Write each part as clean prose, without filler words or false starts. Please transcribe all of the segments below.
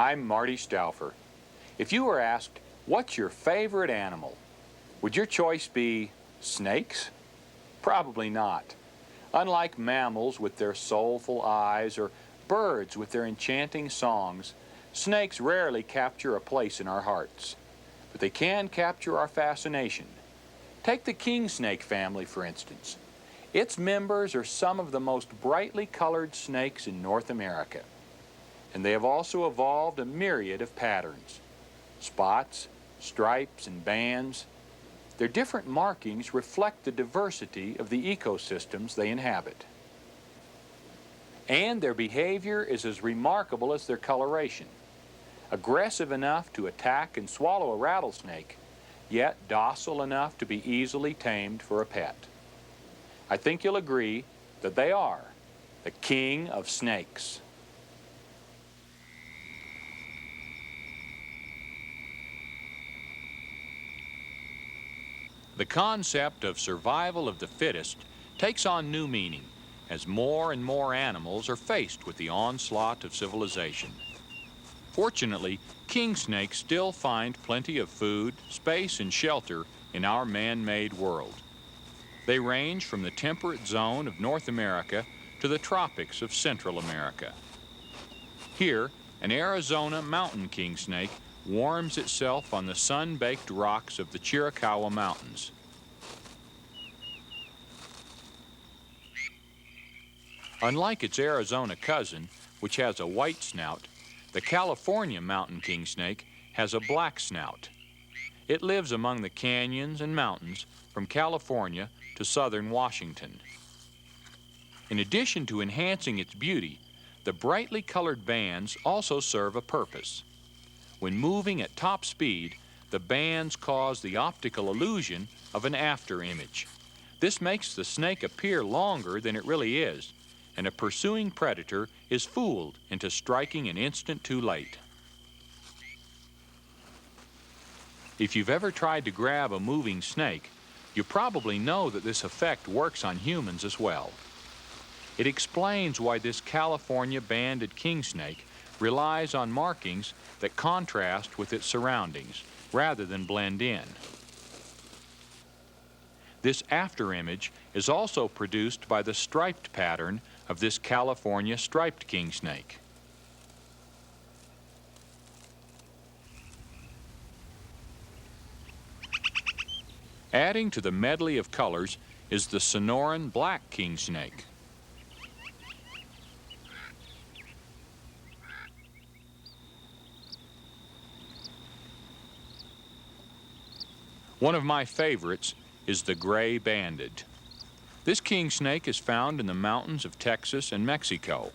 I'm Marty Stouffer. If you were asked, what's your favorite animal? Would your choice be snakes? Probably not. Unlike mammals with their soulful eyes or birds with their enchanting songs, snakes rarely capture a place in our hearts. But they can capture our fascination. Take the Kingsnake family, for instance. Its members are some of the most brightly colored snakes in North America. And they have also evolved a myriad of patterns. Spots, stripes, and bands. Their different markings reflect the diversity of the ecosystems they inhabit. And their behavior is as remarkable as their coloration. Aggressive enough to attack and swallow a rattlesnake, yet docile enough to be easily tamed for a pet. I think you'll agree that they are the king of snakes. The concept of survival of the fittest takes on new meaning as more and more animals are faced with the onslaught of civilization. Fortunately, kingsnakes still find plenty of food, space, and shelter in our man-made world. They range from the temperate zone of North America to the tropics of Central America. Here, an Arizona mountain kingsnake warms itself on the sun-baked rocks of the Chiricahua Mountains. Unlike its Arizona cousin, which has a white snout, the California mountain kingsnake has a black snout. It lives among the canyons and mountains from California to southern Washington. In addition to enhancing its beauty, the brightly colored bands also serve a purpose. When moving at top speed, the bands cause the optical illusion of an after image. This makes the snake appear longer than it really is, and a pursuing predator is fooled into striking an instant too late. If you've ever tried to grab a moving snake, you probably know that this effect works on humans as well. It explains why this California banded kingsnake relies on markings that contrast with its surroundings rather than blend in. This afterimage is also produced by the striped pattern of this California striped kingsnake. Adding to the medley of colors is the Sonoran black kingsnake. One of my favorites is the gray banded. This kingsnake is found in the mountains of Texas and Mexico.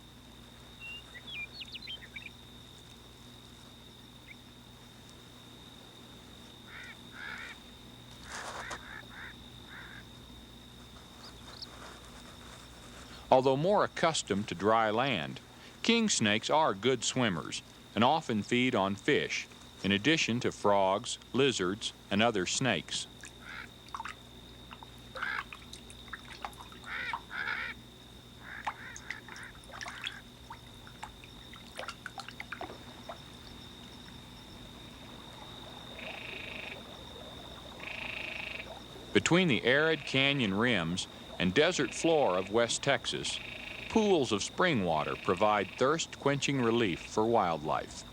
Although more accustomed to dry land, kingsnakes are good swimmers and often feed on fish, in addition to frogs, lizards, and other snakes. Between the arid canyon rims and desert floor of West Texas, pools of spring water provide thirst-quenching relief for wildlife.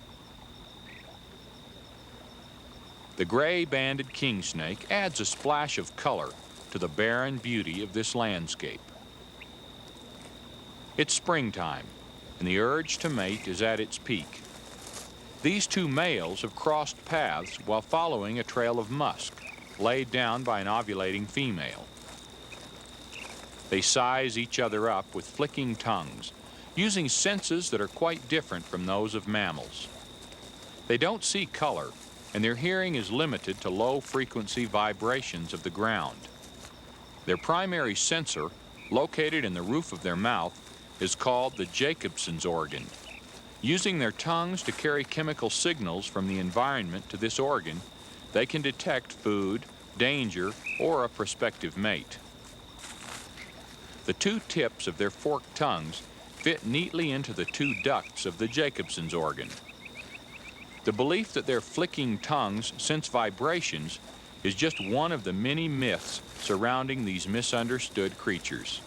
The gray-banded kingsnake adds a splash of color to the barren beauty of this landscape. It's springtime, and the urge to mate is at its peak. These two males have crossed paths while following a trail of musk laid down by an ovulating female. They size each other up with flicking tongues, using senses that are quite different from those of mammals. They don't see color, and their hearing is limited to low-frequency vibrations of the ground. Their primary sensor, located in the roof of their mouth, is called the Jacobson's organ. Using their tongues to carry chemical signals from the environment to this organ, they can detect food, danger, or a prospective mate. The two tips of their forked tongues fit neatly into the two ducts of the Jacobson's organ. The belief that their flicking tongues sense vibrations is just one of the many myths surrounding these misunderstood creatures.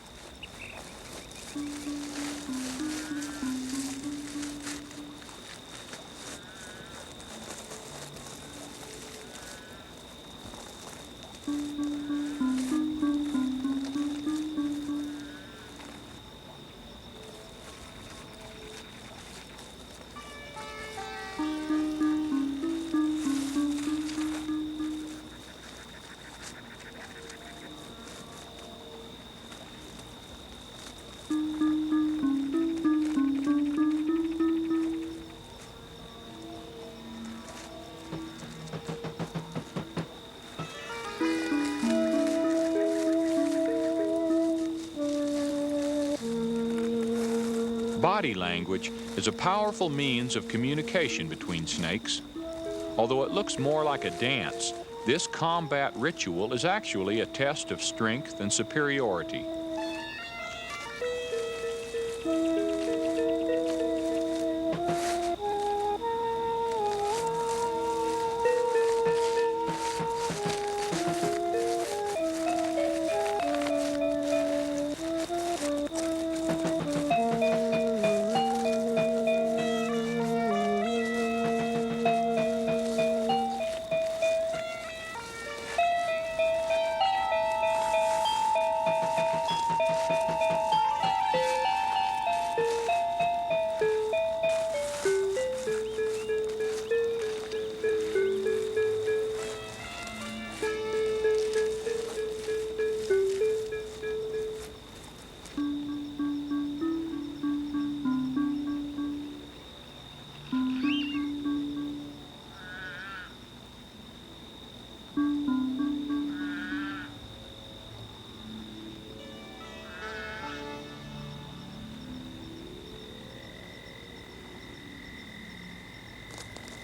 Body language is a powerful means of communication between snakes. Although it looks more like a dance, this combat ritual is actually a test of strength and superiority.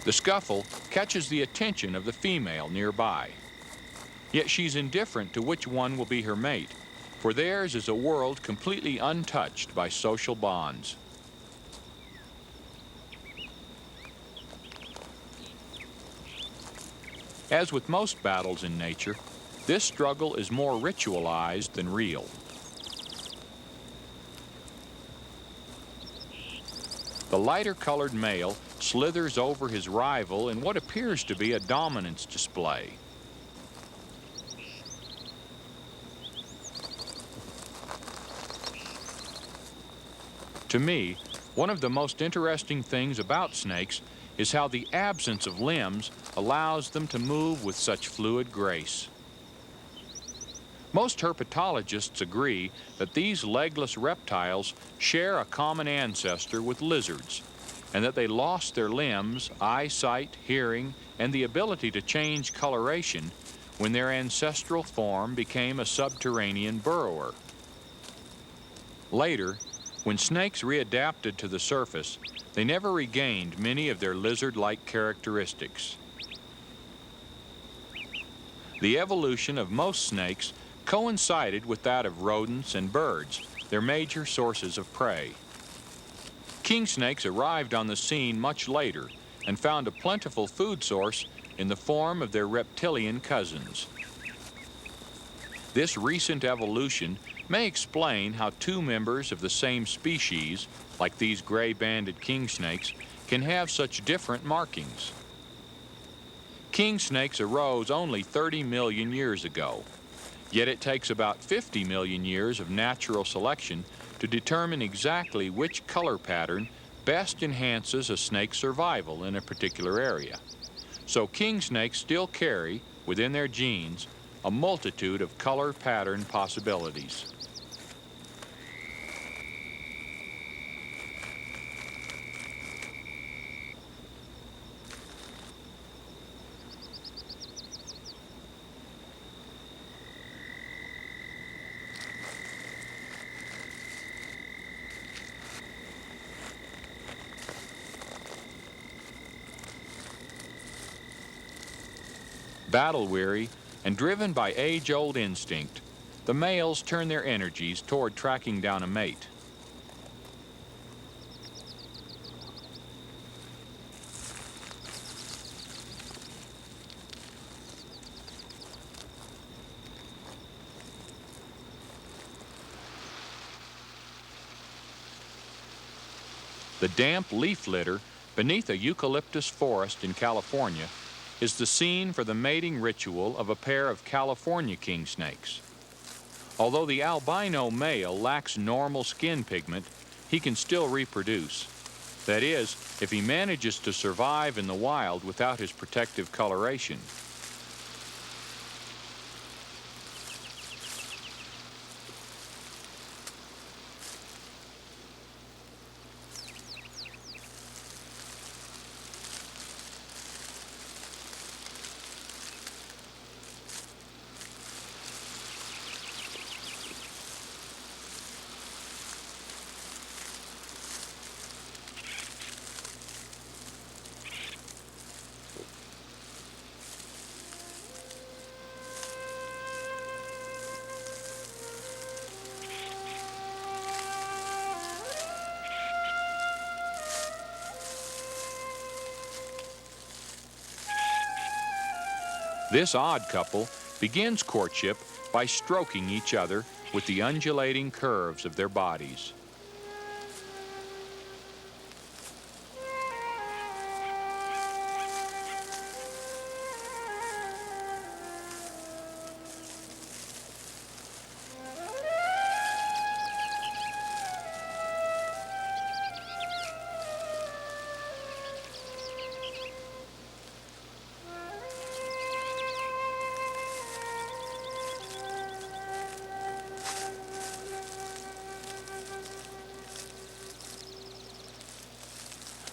The scuffle catches the attention of the female nearby. Yet she's indifferent to which one will be her mate, for theirs is a world completely untouched by social bonds. As with most battles in nature, this struggle is more ritualized than real. The lighter-colored male slithers over his rival in what appears to be a dominance display. To me, one of the most interesting things about snakes is how the absence of limbs allows them to move with such fluid grace. Most herpetologists agree that these legless reptiles share a common ancestor with lizards, and that they lost their limbs, eyesight, hearing, and the ability to change coloration when their ancestral form became a subterranean burrower. Later, when snakes readapted to the surface, they never regained many of their lizard-like characteristics. The evolution of most snakes coincided with that of rodents and birds, their major sources of prey. Kingsnakes arrived on the scene much later and found a plentiful food source in the form of their reptilian cousins. This recent evolution may explain how two members of the same species, like these gray-banded kingsnakes, can have such different markings. Kingsnakes arose only 30 million years ago, yet it takes about 50 million years of natural selection to determine exactly which color pattern best enhances a snake's survival in a particular area. So kingsnakes still carry, within their genes, a multitude of color pattern possibilities. Battle-weary and driven by age-old instinct, the males turn their energies toward tracking down a mate. The damp leaf litter beneath a eucalyptus forest in California is the scene for the mating ritual of a pair of California kingsnakes. Although the albino male lacks normal skin pigment, he can still reproduce. That is, if he manages to survive in the wild without his protective coloration. This odd couple begins courtship by stroking each other with the undulating curves of their bodies.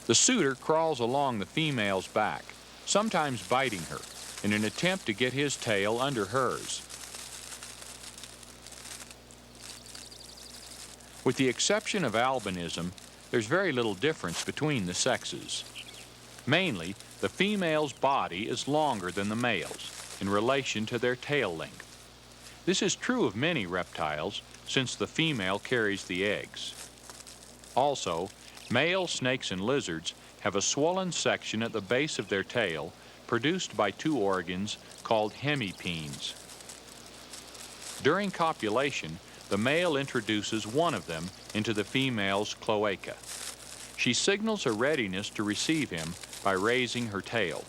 The suitor crawls along the female's back, sometimes biting her, in an attempt to get his tail under hers. With the exception of albinism, there's very little difference between the sexes. Mainly, the female's body is longer than the male's in relation to their tail length. This is true of many reptiles, since the female carries the eggs. Also, male snakes and lizards have a swollen section at the base of their tail produced by two organs called hemipenes. During copulation, the male introduces one of them into the female's cloaca. She signals her readiness to receive him by raising her tail.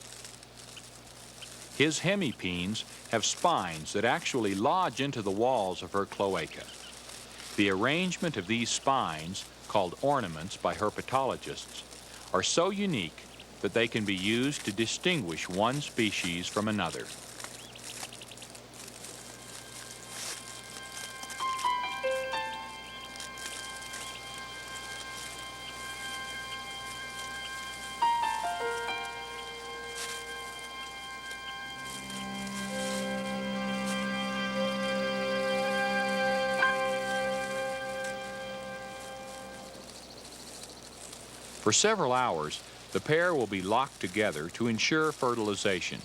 His hemipenes have spines that actually lodge into the walls of her cloaca. The arrangement of these spines, called ornaments by herpetologists, are so unique that they can be used to distinguish one species from another. For several hours, the pair will be locked together to ensure fertilization.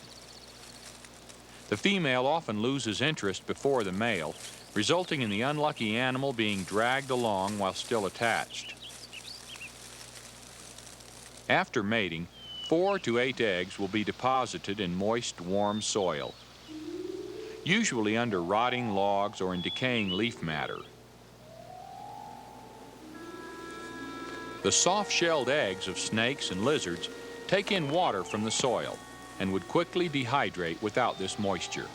The female often loses interest before the male, resulting in the unlucky animal being dragged along while still attached. After mating, 4 to 8 eggs will be deposited in moist, warm soil. usually under rotting logs or in decaying leaf matter. The soft-shelled eggs of snakes and lizards take in water from the soil and would quickly dehydrate without this moisture.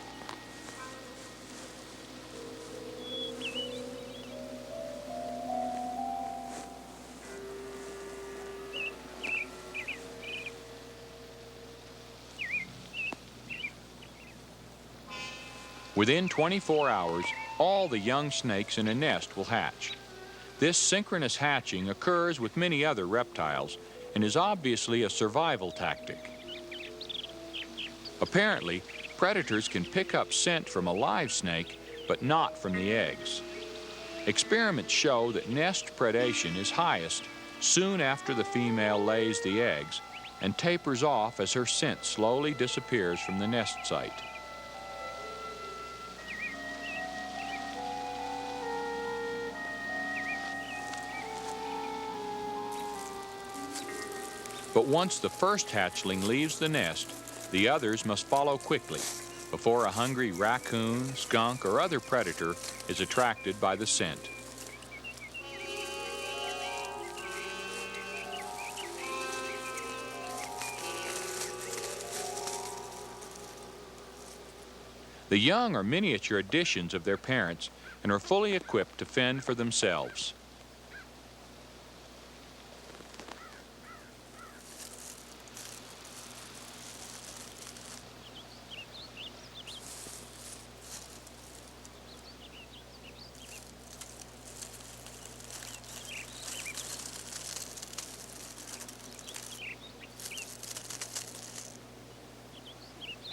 Within 24 hours, all the young snakes in a nest will hatch. This synchronous hatching occurs with many other reptiles and is obviously a survival tactic. Apparently, predators can pick up scent from a live snake, but not from the eggs. Experiments show that nest predation is highest soon after the female lays the eggs and tapers off as her scent slowly disappears from the nest site. But once the first hatchling leaves the nest, the others must follow quickly before a hungry raccoon, skunk, or other predator is attracted by the scent. The young are miniature editions of their parents and are fully equipped to fend for themselves.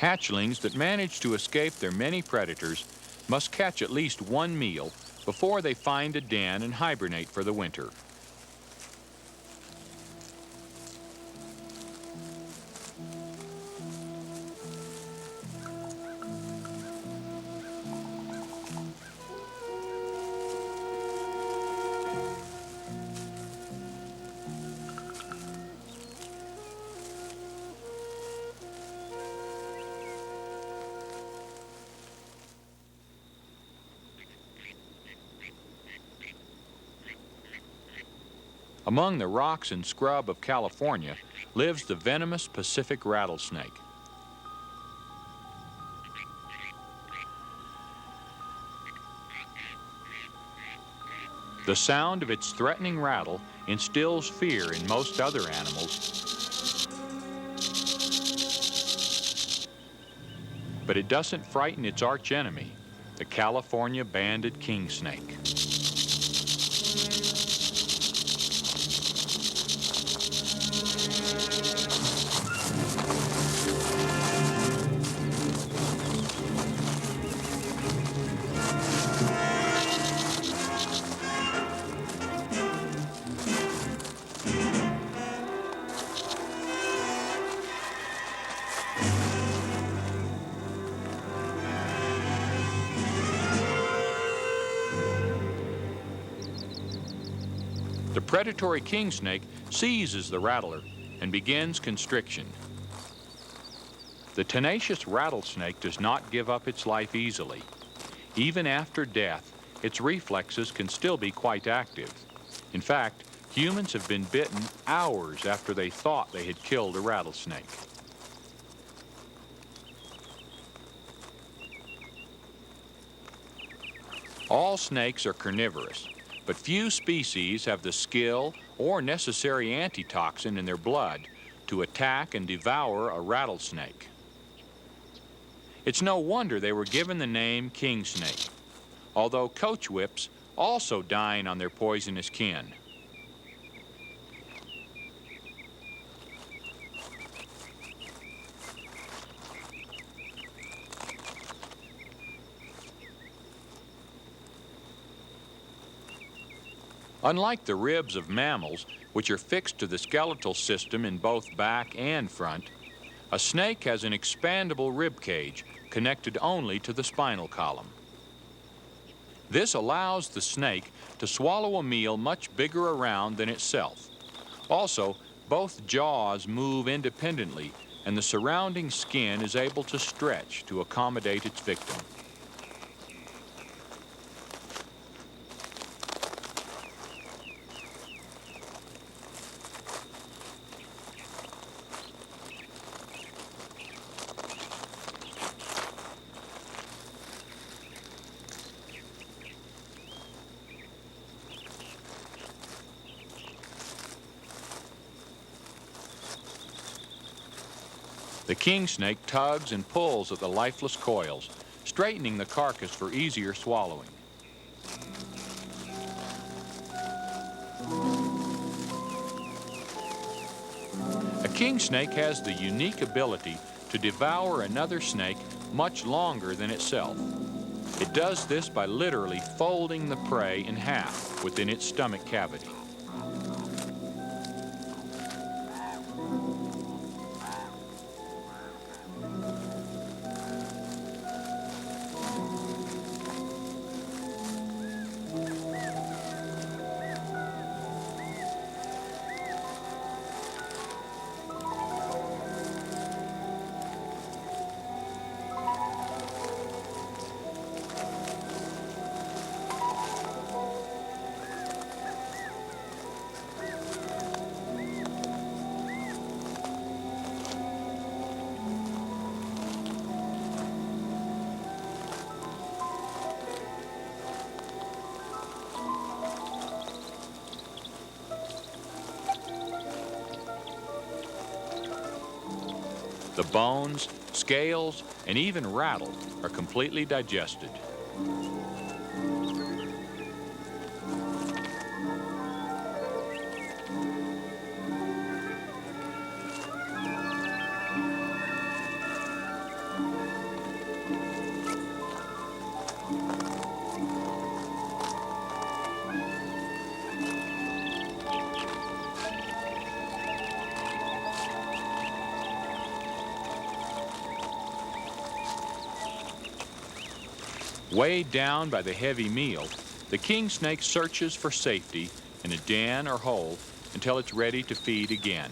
Hatchlings that manage to escape their many predators must catch at least one meal before they find a den and hibernate for the winter. Among the rocks and scrub of California lives the venomous Pacific rattlesnake. The sound of its threatening rattle instills fear in most other animals, but it doesn't frighten its archenemy, the California banded kingsnake. The predatory kingsnake seizes the rattler and begins constriction. The tenacious rattlesnake does not give up its life easily. Even after death, its reflexes can still be quite active. In fact, humans have been bitten hours after they thought they had killed a rattlesnake. All snakes are carnivorous, but few species have the skill or necessary antitoxin in their blood to attack and devour a rattlesnake. It's no wonder they were given the name Kingsnake, although coach whips also dine on their poisonous kin. Unlike the ribs of mammals, which are fixed to the skeletal system in both back and front, a snake has an expandable rib cage connected only to the spinal column. This allows the snake to swallow a meal much bigger around than itself. Also, both jaws move independently, and the surrounding skin is able to stretch to accommodate its victim. The kingsnake tugs and pulls at the lifeless coils, straightening the carcass for easier swallowing. A kingsnake has the unique ability to devour another snake much longer than itself. It does this by literally folding the prey in half within its stomach cavity. The bones, scales, and even rattle are completely digested. Weighed down by the heavy meal, the kingsnake searches for safety in a den or hole until it's ready to feed again.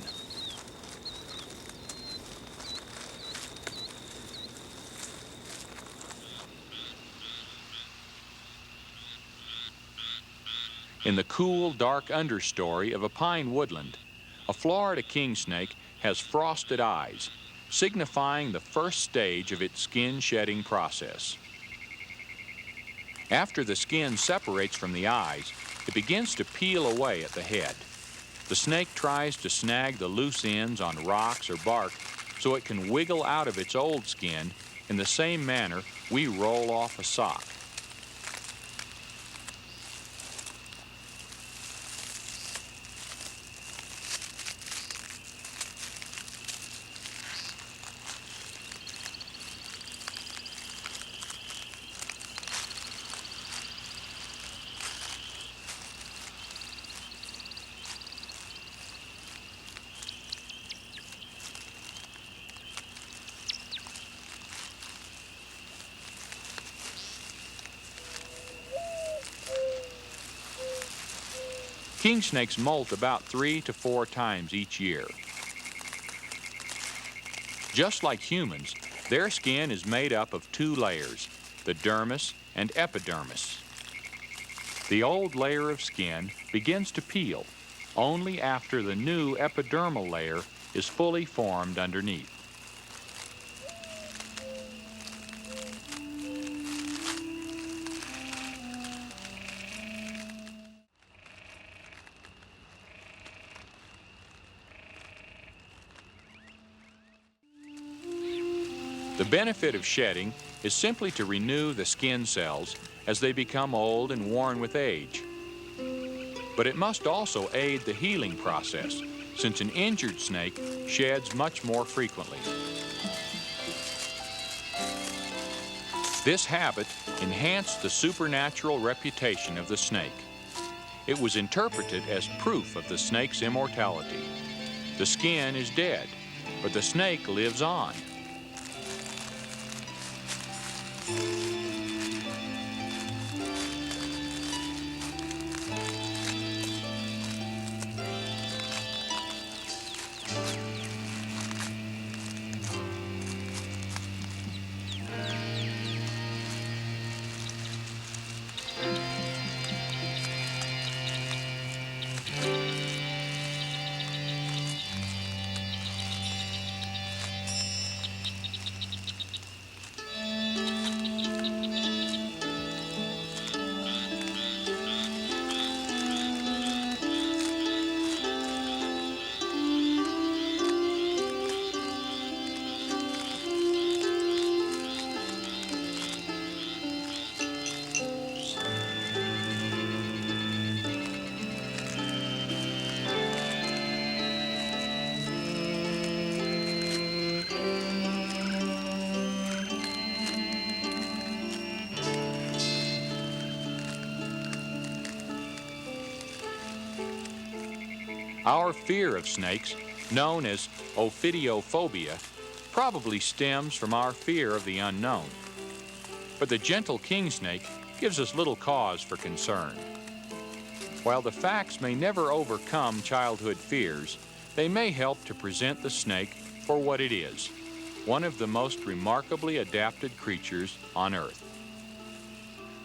In the cool, dark understory of a pine woodland, a Florida kingsnake has frosted eyes, signifying the first stage of its skin-shedding process. After the skin separates from the eyes, it begins to peel away at the head. The snake tries to snag the loose ends on rocks or bark so it can wiggle out of its old skin in the same manner we roll off a sock. Kingsnakes molt about 3 to 4 times each year. Just like humans, their skin is made up of 2 layers, the dermis and epidermis. The old layer of skin begins to peel only after the new epidermal layer is fully formed underneath. The benefit of shedding is simply to renew the skin cells as they become old and worn with age. But it must also aid the healing process, since an injured snake sheds much more frequently. This habit enhanced the supernatural reputation of the snake. It was interpreted as proof of the snake's immortality. The skin is dead, but the snake lives on. Our fear of snakes, known as ophidiophobia, probably stems from our fear of the unknown. But the gentle kingsnake gives us little cause for concern. While the facts may never overcome childhood fears, they may help to present the snake for what it is, one of the most remarkably adapted creatures on Earth.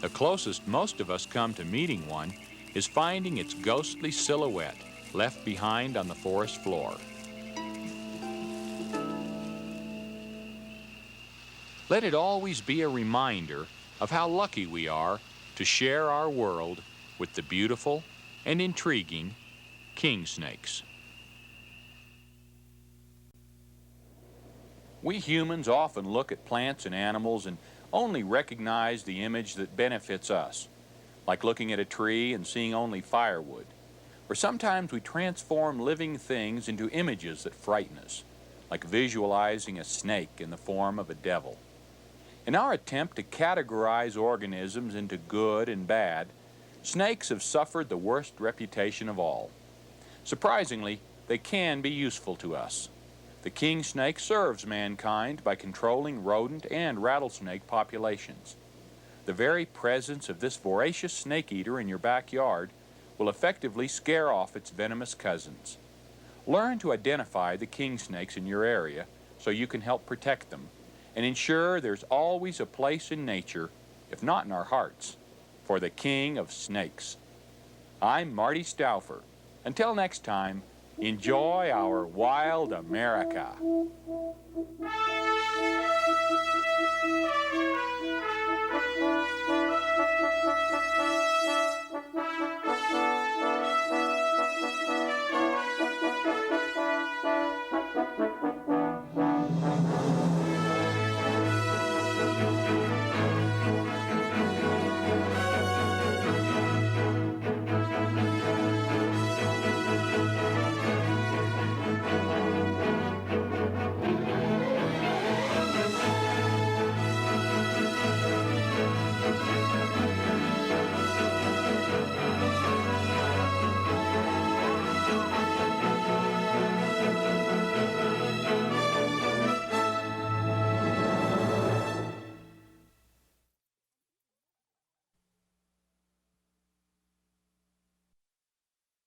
The closest most of us come to meeting one is finding its ghostly silhouette left behind on the forest floor. Let it always be a reminder of how lucky we are to share our world with the beautiful and intriguing kingsnakes. We humans often look at plants and animals and only recognize the image that benefits us, like looking at a tree and seeing only firewood. Or sometimes we transform living things into images that frighten us, like visualizing a snake in the form of a devil. In our attempt to categorize organisms into good and bad, snakes have suffered the worst reputation of all. Surprisingly, they can be useful to us. The kingsnake serves mankind by controlling rodent and rattlesnake populations. The very presence of this voracious snake eater in your backyard will effectively scare off its venomous cousins. Learn to identify the kingsnakes in your area so you can help protect them, and ensure there's always a place in nature, if not in our hearts, for the king of snakes. I'm Marty Stouffer. Until next time, enjoy our wild America.